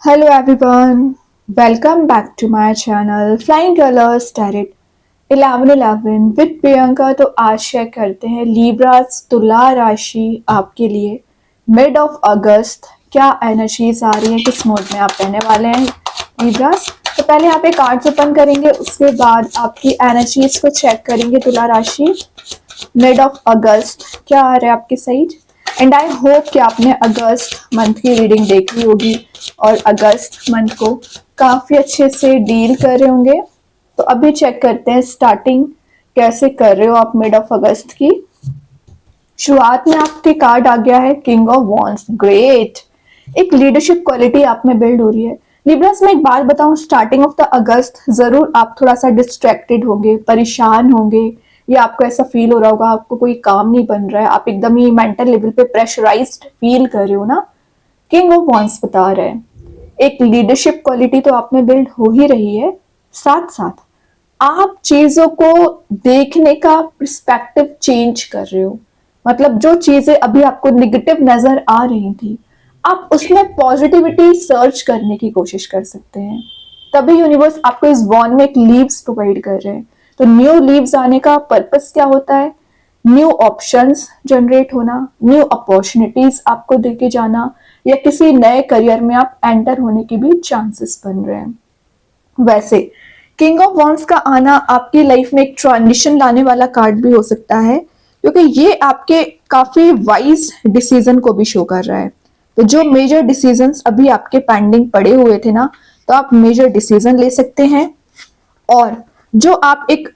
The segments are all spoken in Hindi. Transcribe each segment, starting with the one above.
Hello everyone, welcome back to my channel Flying Colors Tarot 1111 with Priyanka. तो आज शेयर करते हैं लीब्रास तुला राशि आपके लिए मिड ऑफ अगस्त क्या एनर्जीज आ रही है, किस मोड में आप रहने वाले हैं लीब्रास। तो पहले यहाँ पे कार्ड्स ओपन करेंगे, उसके बाद आपकी एनर्जीज को चेक करेंगे। तुला राशि मिड ऑफ अगस्त क्या आ रहा है आपके साइड। एंड आई होप कि आपने अगस्त मंथ की रीडिंग देखी होगी और अगस्त मंथ को काफ़ी अच्छे से डील कर रहे होंगे। तो अभी चेक करते हैं स्टार्टिंग कैसे कर रहे हो आप मिड ऑफ अगस्त की। शुरुआत में आपके कार्ड आ गया है किंग ऑफ वॉन्ड्स। ग्रेट, एक लीडरशिप क्वालिटी आप में बिल्ड हो रही है। लिब्रस में एक बात बताऊं, स्टार्टिंग ऑफ द अगस्त जरूर आप थोड़ा सा डिस्ट्रैक्टेड होंगे, परेशान होंगे, या आपको ऐसा फील हो रहा होगा आपको कोई काम नहीं बन रहा है, आप एकदम ही मेंटल लेवल पे प्रेशराइज्ड फील कर रहे हो ना। किंग ऑफ वॉन्ड्स बता रहे हैं एक लीडरशिप क्वालिटी तो आप में बिल्ड हो ही रही है, साथ साथ आप चीजों को देखने का पर्सपेक्टिव चेंज कर रहे हो। मतलब जो चीजें अभी आपको निगेटिव नजर आ रही थी, आप उसमें पॉजिटिविटी सर्च करने की कोशिश कर सकते हैं। तभी यूनिवर्स आपको इस वॉन में एक लीव्स प्रोवाइड कर रहे हैं। तो न्यू लीव्स आने का पर्पस क्या होता है? न्यू ऑप्शंस जनरेट होना, न्यू अपॉर्चुनिटीज आपको देके जाना, या किसी नए करियर में आप एंटर होने के भी चांसेस बन रहे हैं। वैसे किंग ऑफ वॉन्ड्स का आना आपकी लाइफ में एक ट्रांजिशन लाने वाला कार्ड भी हो सकता है, क्योंकि ये आपके काफी वाइज डिसीजन को भी शो कर रहा है। तो जो मेजर डिसीजंस अभी आपके पेंडिंग पड़े हुए थे ना, तो आप मेजर डिसीजन ले सकते हैं। और जो आप एक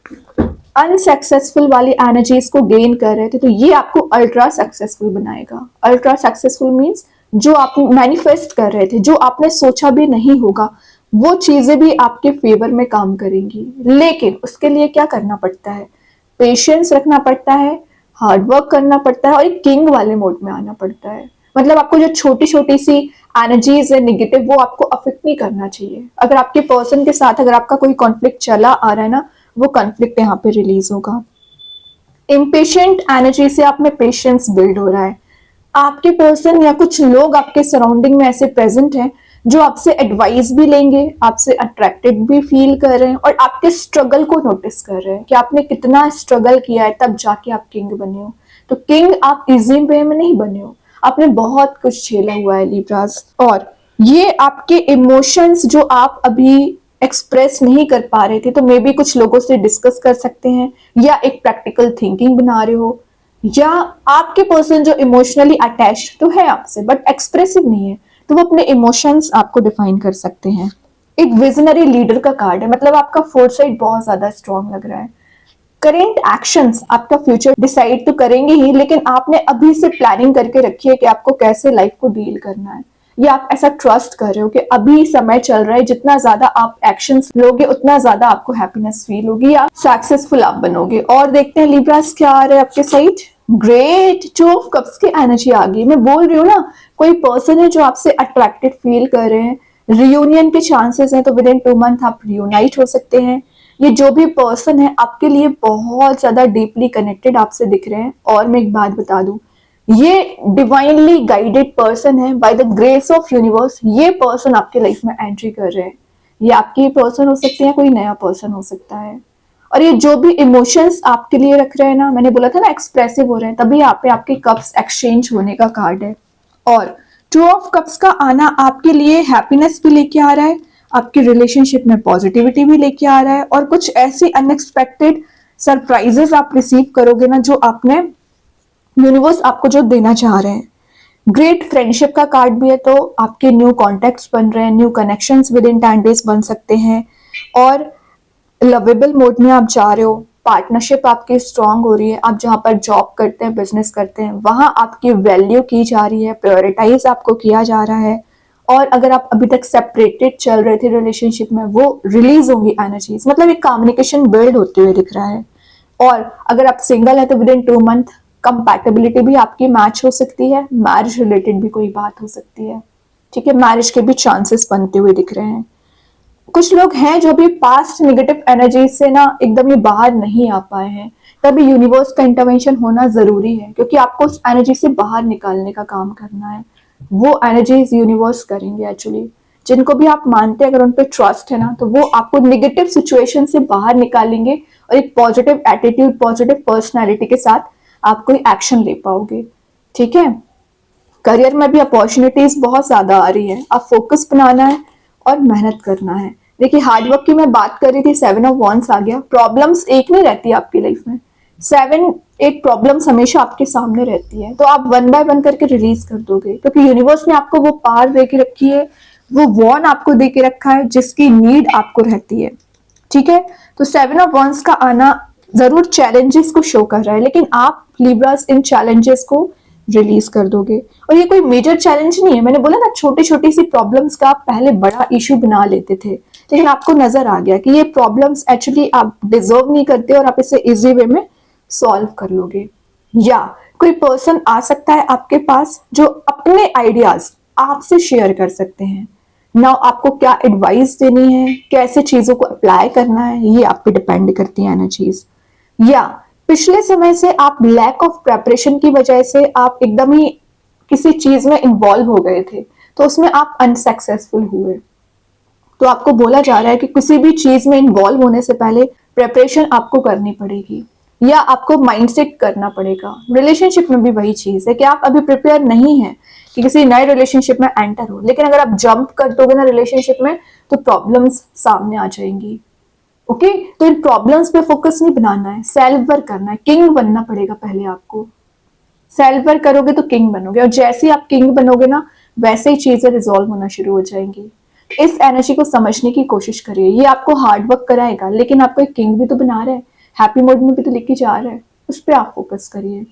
अनसक्सेसफुल वाली एनर्जीज को गेन कर रहे थे, तो ये आपको अल्ट्रा सक्सेसफुल बनाएगा। अल्ट्रा सक्सेसफुल मीन्स जो आप मैनिफेस्ट कर रहे थे, जो आपने सोचा भी नहीं होगा, वो चीजें भी आपके फेवर में काम करेंगी। लेकिन उसके लिए क्या करना पड़ता है? पेशेंस रखना पड़ता है, हार्डवर्क करना पड़ता है, और एक किंग वाले मोड में आना पड़ता है। मतलब आपको जो छोटी छोटी सी एनर्जीज है निगेटिव, वो आपको अफेक्ट नहीं करना चाहिए। अगर आपके पर्सन के साथ अगर आपका कोई कॉन्फ्लिक्ट चला आ रहा है ना, वो कॉन्फ्लिक्ट यहाँ पे रिलीज होगा। इम्पेशेंट एनर्जी से आप में पेशेंस बिल्ड हो रहा है। आपके पर्सन या कुछ लोग आपके सराउंडिंग में ऐसे प्रेजेंट हैं जो आपसे एडवाइस भी लेंगे, आपसे अट्रैक्टेड भी फील कर रहे हैं, और आपके स्ट्रगल को नोटिस कर रहे हैं कि आपने कितना स्ट्रगल किया है, तब जाके आप किंग बने हो। तो किंग आप इजी वे में नहीं बने हो, आपने बहुत कुछ झेला हुआ है लिब्रास। और ये आपके इमोशंस जो आप अभी एक्सप्रेस नहीं कर पा रहे थे, तो मे बी कुछ लोगों से डिस्कस कर सकते हैं, या एक प्रैक्टिकल थिंकिंग बना रहे हो, या आपके पर्सन जो इमोशनली अटैच तो है आपसे बट एक्सप्रेसिव नहीं है, तो वो अपने इमोशंस आपको डिफाइन कर सकते हैं। एक विजनरी लीडर का कार्ड है, मतलब आपका फोरसाइट बहुत ज्यादा स्ट्रांग लग रहा है। करेंट एक्शंस आपका फ्यूचर डिसाइड तो करेंगे ही, लेकिन आपने अभी से प्लानिंग करके रखी है कि आपको कैसे लाइफ को डील करना है। या आप ऐसा ट्रस्ट कर रहे हो कि अभी समय चल रहा है, जितना ज्यादा आप एक्शंस लोगे उतना ज्यादा आपको हैप्पीनेस फील होगी, या सक्सेसफुल आप बनोगे। और देखते हैं लिब्रास क्या आ रहा है आपके side. Great, two of cups की एनर्जी आ गई। मैं बोल रही हूँ ना, कोई पर्सन है जो आपसे अट्रैक्टेड फील कर रहे हैं, रियूनियन के चांसेस हैं, तो विद इन 2 मंथ आप रियूनाइट हो सकते हैं। ये जो भी पर्सन है आपके लिए बहुत ज्यादा डीपली कनेक्टेड आपसे दिख रहे हैं। और मैं एक बात बता दूं, ये डिवाइनली गाइडेड पर्सन है by the grace of universe. ये पर्सन आपके लाइफ में एंट्री कर रहे हैं। ये आपकी पर्सन हो सकते हैं, कोई नया पर्सन हो सकता है। और ये जो भी इमोशंस आपके लिए रख रहे हैं ना, मैंने बोला था ना एक्सप्रेसिव हो रहे हैं, तभी यहाँ पे आपके कप्स एक्सचेंज होने का कार्ड है। और 2 ऑफ कप्स का आना आपके लिए हैप्पीनेस भी लेके आ रहा है, आपके रिलेशनशिप में पॉजिटिविटी भी लेके आ रहा है, और कुछ ऐसी अनएक्सपेक्टेड सरप्राइजेस आप रिसीव करोगे ना, जो आपने यूनिवर्स आपको जो देना चाह रहे हैं। ग्रेट फ्रेंडशिप का कार्ड भी है, तो आपके न्यू कॉन्टेक्ट्स बन रहे हैं, new connections with in 10 days बन सकते हैं। और लवेबल मोड में आप जा रहे हो, पार्टनरशिप आपकी स्ट्रांग हो रही है। आप जहां पर जॉब करते हैं, बिजनेस करते हैं, वहां आपकी वैल्यू की जा रही है, प्रायोरिटाइज आपको किया जा रहा है। और अगर आप अभी तक सेपरेटेड चल रहे थे रिलेशनशिप में, वो रिलीज होंगी एनर्जीज। मतलब एक कम्युनिकेशन बिल्ड होते हुए दिख रहा है। और अगर आप सिंगल है तो विद इन 2 मंथ कंपैटिबिलिटी भी आपकी मैच हो सकती है, मैरिज रिलेटेड भी कोई बात हो सकती है। ठीक है, मैरिज के भी चांसेस बनते हुए दिख रहे हैं। कुछ लोग हैं जो भी पास्ट नेगेटिव एनर्जी से ना एकदम ही बाहर नहीं आ पाए हैं, तभी यूनिवर्स का इंटरवेंशन होना जरूरी है, क्योंकि आपको उस एनर्जी से बाहर निकालने का काम करना है। वो एनर्जीज यूनिवर्स करेंगे एक्चुअली। जिनको भी आप मानते हैं, अगर उन पर ट्रस्ट है ना, तो वो आपको निगेटिव सिचुएशन से बाहर निकालेंगे और एक पॉजिटिव एटीट्यूड, पॉजिटिव पर्सनैलिटी के साथ आप कोई एक्शन ले पाओगे। ठीक है, करियर में भी अपॉर्चुनिटीज बहुत ज्यादा आ रही है, आप फोकस बनाना है और मेहनत करना है। देखिए, हार्डवर्क की मैं बात कर रही थी, 7 ऑफ वॉन्ड्स आ गया। प्रॉब्लम्स एक नहीं रहती आपकी लाइफ में, 7 8 प्रॉब्लम्स हमेशा आपके सामने रहती है, तो आप 1 बाय 1 करके रिलीज कर दोगे, क्योंकि यूनिवर्स ने आपको वो पावर दे के रखी है, वो वॉन आपको दे के रखा है जिसकी नीड आपको रहती है। ठीक है, तो 7 ऑफ वॉन्ड्स का आना जरूर चैलेंजेस को शो कर रहा है, लेकिन आप लिब्रास इन चैलेंजेस को रिलीज कर दोगे। और ये कोई मेजर चैलेंज नहीं है, मैंने बोला ना, छोटी छोटी सी प्रॉब्लम्स का आप पहले बड़ा इशू बना लेते थे, लेकिन आपको नजर आ गया कि ये प्रॉब्लम्स एक्चुअली आप डिजर्व नहीं करते और आप इसे इजी वे में सॉल्व कर लोगे। या कोई पर्सन आ सकता है आपके पास जो अपने आइडियाज आपसे शेयर कर सकते हैं। नाउ आपको क्या एडवाइस देनी है, कैसे चीजों को अप्लाई करना है, ये आप पे डिपेंड करती है एनर्जीज। या पिछले समय से आप लैक ऑफ प्रेपरेशन की वजह से आप एकदम ही किसी चीज में इन्वॉल्व हो गए थे, तो उसमें आप अनसक्सेसफुल हुए। तो आपको बोला जा रहा है कि किसी भी चीज में इन्वॉल्व होने से पहले प्रेपरेशन आपको करनी पड़ेगी, या आपको माइंडसेट करना पड़ेगा। रिलेशनशिप में भी वही चीज है कि आप अभी प्रिपेयर नहीं है कि किसी नए रिलेशनशिप में एंटर हो, लेकिन अगर आप जंप कर दोगे ना रिलेशनशिप में, तो प्रॉब्लम्स सामने आ जाएंगी। ओके, तो इन प्रॉब्लम्स पे फोकस नहीं बनाना है, सेल्फ वर्क करना है, किंग बनना पड़ेगा पहले आपको। सेल्फ वर्क करोगे तो किंग बनोगे, और जैसे ही आप किंग बनोगे ना, वैसे ही चीजें रिजॉल्व होना शुरू हो जाएंगी। इस एनर्जी को समझने की कोशिश करिए, ये आपको हार्ड वर्क कराएगा, लेकिन आपको एक किंग भी तो बना रहा है, हैप्पी मोड में भी तो लेके जा रहा है, उस पर आप फोकस करिए।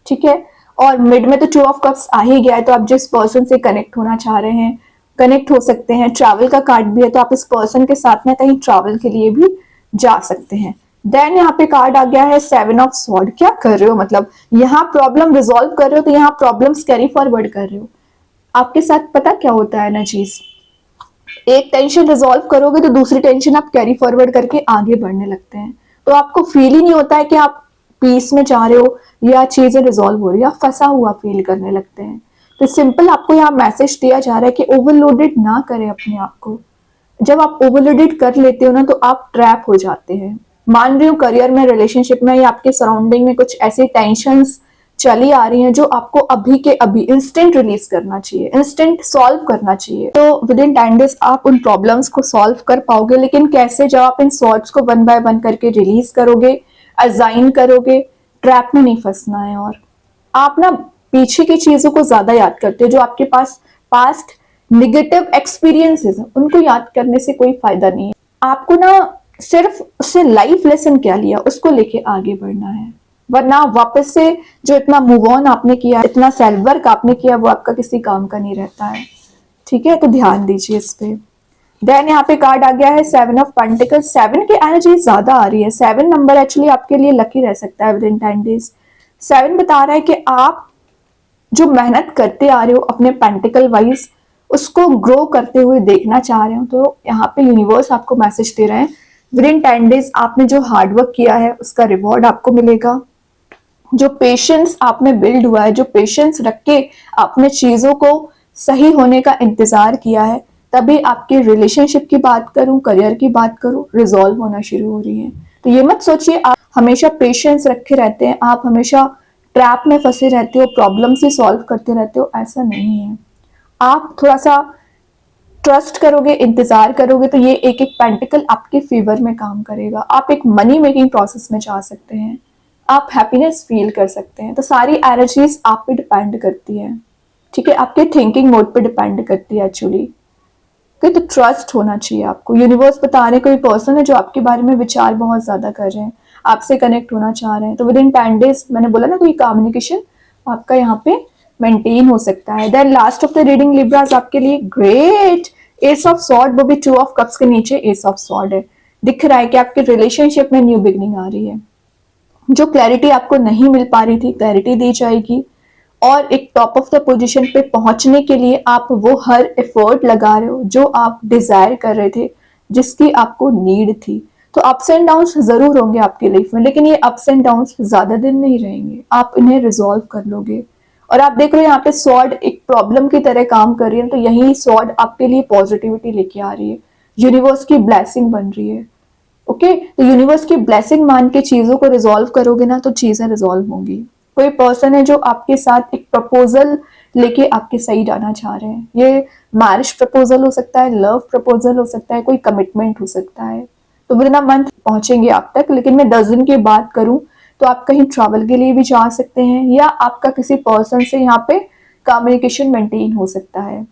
ठीक है, और मिड में तो 2 ऑफ कप्स आ ही गया है, तो आप जिस पर्सन से कनेक्ट होना चाह रहे हैं कनेक्ट हो सकते हैं। ट्रैवल का कार्ड भी है, तो आप इस पर्सन के साथ में कहीं ट्रैवल के लिए भी जा सकते हैं। देन यहाँ पे कार्ड आ गया है 7 ऑफ स्वॉर्ड। क्या कर रहे हो, मतलब यहाँ प्रॉब्लम रिजॉल्व कर रहे हो, तो यहाँ प्रॉब्लम्स कैरी फॉरवर्ड कर रहे हो। आपके साथ पता क्या होता है एनर्जीज, एक टेंशन रिजॉल्व करोगे तो दूसरी टेंशन आप कैरी फॉरवर्ड करके आगे बढ़ने लगते हैं, तो आपको फील ही नहीं होता है कि आप पीस में जा रहे हो या चीजें रिजॉल्व हो रही है, आप फंसा हुआ फील करने लगते हैं। तो सिंपल आपको यहाँ मैसेज दिया जा रहा है कि ओवरलोडेड ना करें अपने आप को। जब आप ओवरलोडेड कर लेते हो ना, तो आप ट्रैप हो जाते हैं। मान रही हूँ करियर में, रिलेशनशिप में, या आपके सराउंडिंग में कुछ ऐसी टेंशंस चली आ रही हैं जो आपको अभी के अभी इंस्टेंट रिलीज करना चाहिए, इंस्टेंट सॉल्व करना चाहिए। तो विद इन 10 डेज आप उन प्रॉब्लम्स को सॉल्व कर पाओगे, लेकिन कैसे, जब आप इन सॉर्ट्स को 1 बाय 1 करके रिलीज करोगे, अजाइन करोगे, ट्रैप में नहीं फंसना है। और आप ना पीछे की चीजों को ज्यादा याद करते हो, जो आपके पास पास्ट निगेटिव एक्सपीरियंसेस हैं, उनको याद करने से कोई फायदा नहीं है। आपको ना सिर्फ उससे लाइफ लेसन क्या लिया, उसको लेके आगे बढ़ना है, वरना वापस से जो इतना मूव ऑन आपने किया, इतना सेल्फ वर्क आपने किया, वो आपका किसी काम का नहीं रहता है। ठीक है, तो ध्यान दीजिए इस पे। देन यहाँ पे कार्ड आ गया है 7 ऑफ पेंटिकल्स। 7 की एनर्जी ज्यादा आ रही है। 7 नंबर एक्चुअली आपके लिए लकी रह सकता है विद इन 10 डेज। 7 बता रहा है कि आप जो मेहनत करते आ रहे हो अपने पेंटिकल वाइज, उसको ग्रो करते हुए देखना चाह रहे हो, तो यहाँ पे यूनिवर्स आपको मैसेज दे रहे हैं विद इन 10 डेज आपने जो हार्डवर्क किया है उसका रिवॉर्ड आपको मिलेगा। जो पेशेंस आप में बिल्ड हुआ है, जो पेशेंस रख के आपने चीजों को सही होने का इंतजार किया है, तभी आपके रिलेशनशिप की बात करूं, करियर की बात करूं, रिजॉल्व होना शुरू हो रही है। तो ये मत सोचिए आप हमेशा पेशेंस रखे रहते हैं, आप हमेशा ट्रैप में फंसे रहते हो, प्रॉब्लम से सॉल्व करते रहते हो, ऐसा नहीं है। आप थोड़ा सा ट्रस्ट करोगे, इंतजार करोगे, तो ये एक एक पेंटिकल आपके फेवर में काम करेगा। आप एक मनी मेकिंग प्रोसेस में जा सकते हैं, आप हैप्पीनेस फील कर सकते हैं। तो सारी एनर्जीज आप पे डिपेंड करती है। ठीक है, आपके थिंकिंग मोड पे डिपेंड करती है एक्चुअली। तो ट्रस्ट होना चाहिए आपको। यूनिवर्स बता रहे हैं कोई पर्सन है जो आपके बारे में विचार बहुत ज्यादा कर रहे हैं, आपसे कनेक्ट होना चाह रहे हैं, तो विद इन 10 डेज मैंने बोला ना, कोई कम्युनिकेशन आपका यहाँ पे मेंटेन हो सकता है। Then last of the reading libras आपके लिए ग्रेट एस ऑफ सॉर्ड, वो भी 2 ऑफ कप्स के नीचे एस ऑफ सॉर्ड है। दिख रहा है कि आपके रिलेशनशिप में न्यू बिगनिंग आ रही है। जो क्लैरिटी आपको नहीं मिल पा रही थी, क्लैरिटी दी जाएगी, और एक टॉप ऑफ द पोजीशन पे पहुंचने के लिए आप वो हर एफर्ट लगा रहे हो जो आप डिजायर कर रहे थे, जिसकी आपको नीड थी। तो अप्स एंड डाउन्स जरूर होंगे आपकी लाइफ में, लेकिन ये अप्स एंड डाउन्स ज्यादा दिन नहीं रहेंगे, आप इन्हें रिजॉल्व कर लोगे। और आप देख रहे हो यहाँ पे स्वॉर्ड एक प्रॉब्लम की तरह काम कर रही है, तो यही स्वॉर्ड आपके लिए पॉजिटिविटी लेके आ रही है, यूनिवर्स की ब्लेसिंग बन रही है। ओके, तो यूनिवर्स की ब्लेसिंग मान के चीजों को रिजॉल्व करोगे ना, तो चीजें रिजॉल्व होंगी। कोई पर्सन है जो आपके साथ एक प्रपोजल लेके आपके साइड आना चाह रहे हैं, ये मैरिज प्रपोजल हो सकता है, लव प्रपोजल हो सकता है, कोई कमिटमेंट हो सकता है। तो विद इन अ मंथ पहुंचेंगे आप तक, लेकिन मैं 10 दिन की बात करूं तो आप कहीं ट्रैवल के लिए भी जा सकते हैं, या आपका किसी पर्सन से यहाँ पे कम्युनिकेशन मेंटेन हो सकता है।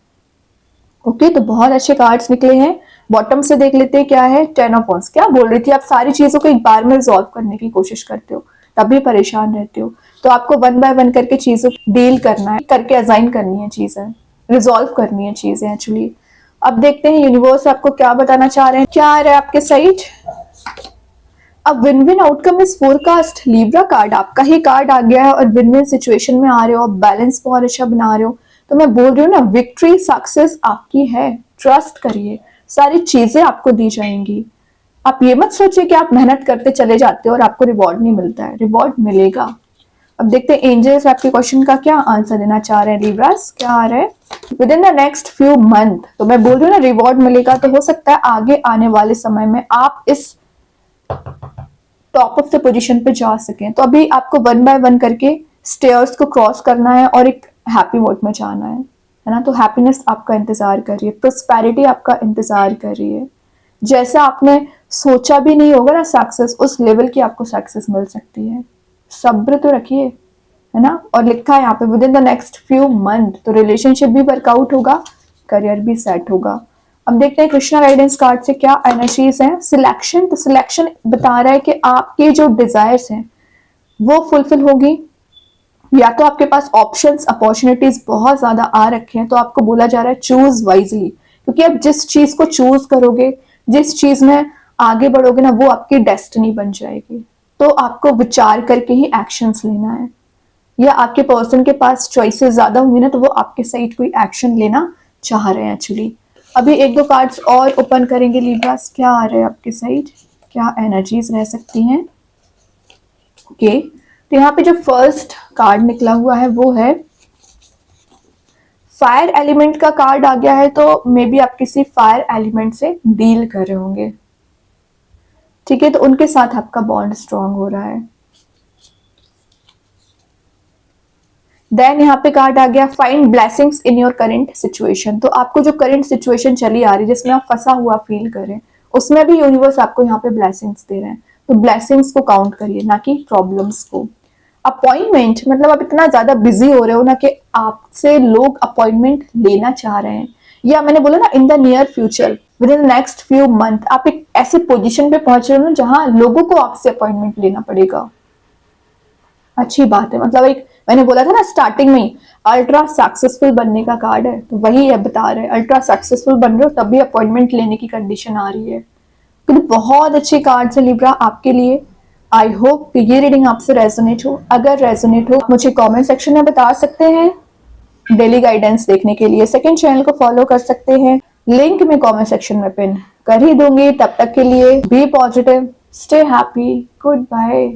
ओके, तो बहुत अच्छे कार्ड्स निकले हैं। बॉटम से देख लेते हैं क्या है। 10 ऑफ वांड्स क्या बोल रही थी, आप सारी चीजों को एक बार में रिजॉल्व करने की कोशिश करते हो, तभी परेशान रहते हो। तो आपको वन बाय वन करके चीजों को डील करना है, करके असाइन करनी है चीजें, रिजॉल्व करनी है चीजें एक्चुअली। अब देखते हैं यूनिवर्स आपको क्या बताना चाह रहे हैं, क्या आ रहा है आपके साइड। अब win win outcome is forecast. Libra card आपका ही कार्ड आ गया है और विन विन सिचुएशन में आ रहे हो, आप बैलेंस बहुत अच्छा बना रहे हो। तो मैं बोल रही हूँ ना, विक्ट्री सक्सेस आपकी है, ट्रस्ट करिए, सारी चीजें आपको दी जाएंगी। आप ये मत सोचिए कि आप मेहनत करते चले जाते हो और आपको रिवॉर्ड नहीं मिलता है, रिवॉर्ड मिलेगा। अब देखते हैं एंजल्स आपके क्वेश्चन का क्या आंसर देना चाह रहे हैं। लीब्रास क्या आ रहा है, with in the next few month. तो मैं बोल रही हूँ ना, रिवॉर्ड मिलेगा, तो हो सकता है आगे आने वाले समय में आप इस टॉप ऑफ द पोजीशन पे जा सकें। तो अभी आपको वन बाय वन करके स्टेयर्स को क्रॉस करना है और एक हैप्पी मोड में जाना है ना। तो हैप्पीनेस आपका इंतजार कर रही है, प्रोस्पेरिटी आपका इंतजार कर रही है। जैसा आपने सोचा भी नहीं होगा ना सक्सेस, उस लेवल की आपको सक्सेस मिल सकती है। सब्र तो रखिए, है ना। और लिखा है यहाँ पे with in the next few month, तो रिलेशनशिप भी वर्कआउट होगा, करियर भी सेट होगा। अब देखते हैं कृष्णा गाइडेंस कार्ड से क्या एनर्जीज हैं। सिलेक्शन, तो सिलेक्शन बता रहा है कि आपके जो डिजायर्स हैं वो फुलफिल होगी, या तो आपके पास ऑप्शंस अपॉर्चुनिटीज बहुत ज्यादा आ रखे हैं, तो आपको बोला जा रहा है चूज वाइजली, क्योंकि आप जिस चीज को चूज करोगे, जिस चीज में आगे बढ़ोगे ना, वो आपकी डेस्टिनी बन जाएगी। तो आपको विचार करके ही एक्शंस लेना है, या आपके पर्सन के पास चॉइसेस ज्यादा होंगी ना, तो वो आपके साइड कोई एक्शन लेना चाह रहे हैं एक्चुअली। अभी एक दो कार्ड्स और ओपन करेंगे लीब्रास, क्या आ रहा है आपके साइड, क्या एनर्जीज रह सकती हैं। ओके, तो यहाँ पे जो फर्स्ट कार्ड निकला हुआ है वो है फायर एलिमेंट का कार्ड आ गया है, तो मे बी आप किसी फायर एलिमेंट से डील कर रहे होंगे, ठीक है, तो उनके साथ आपका बॉन्ड स्ट्रांग हो रहा है। देन यहाँ पे कार्ड आ गया find blessings in your current situation. तो आपको जो करंट सिचुएशन चली आ रही है, जिसमें आप फंसा हुआ फील कर रहे हैं, उसमें भी यूनिवर्स आपको यहाँ पे ब्लेसिंग्स दे रहे हैं। तो ब्लेसिंग्स को काउंट करिए, ना कि प्रॉब्लम्स को। अपॉइंटमेंट, मतलब आप इतना ज्यादा बिजी हो रहे हो ना कि आपसे लोग अपॉइंटमेंट लेना चाह रहे हैं, या मैंने बोला ना in the near future, with in next few month आप एक ऐसे पोजीशन पे पहुंच रहे हो ना जहां लोगों को आपसे अपॉइंटमेंट लेना पड़ेगा। अच्छी बात है, मतलब एक मैंने बोला था ना स्टार्टिंग में ही, अल्ट्रा सक्सेसफुल बनने का कार्ड है, तो वही है बता रहे हैं, अल्ट्रा सक्सेसफुल बन रहे हो तभी अपॉइंटमेंट लेने की कंडीशन आ रही है। तो बहुत अच्छे कार्ड है लिब्रा आपके लिए। आई होप कि ये रीडिंग आपसे रेजोनेट हो। अगर रेजोनेट हो, मुझे कमेंट सेक्शन में बता सकते हैं। डेली गाइडेंस देखने के लिए सेकंड चैनल को फॉलो कर सकते हैं, लिंक में कमेंट सेक्शन में पिन कर ही दूंगी। तब तक के लिए be positive, stay happy, good bye.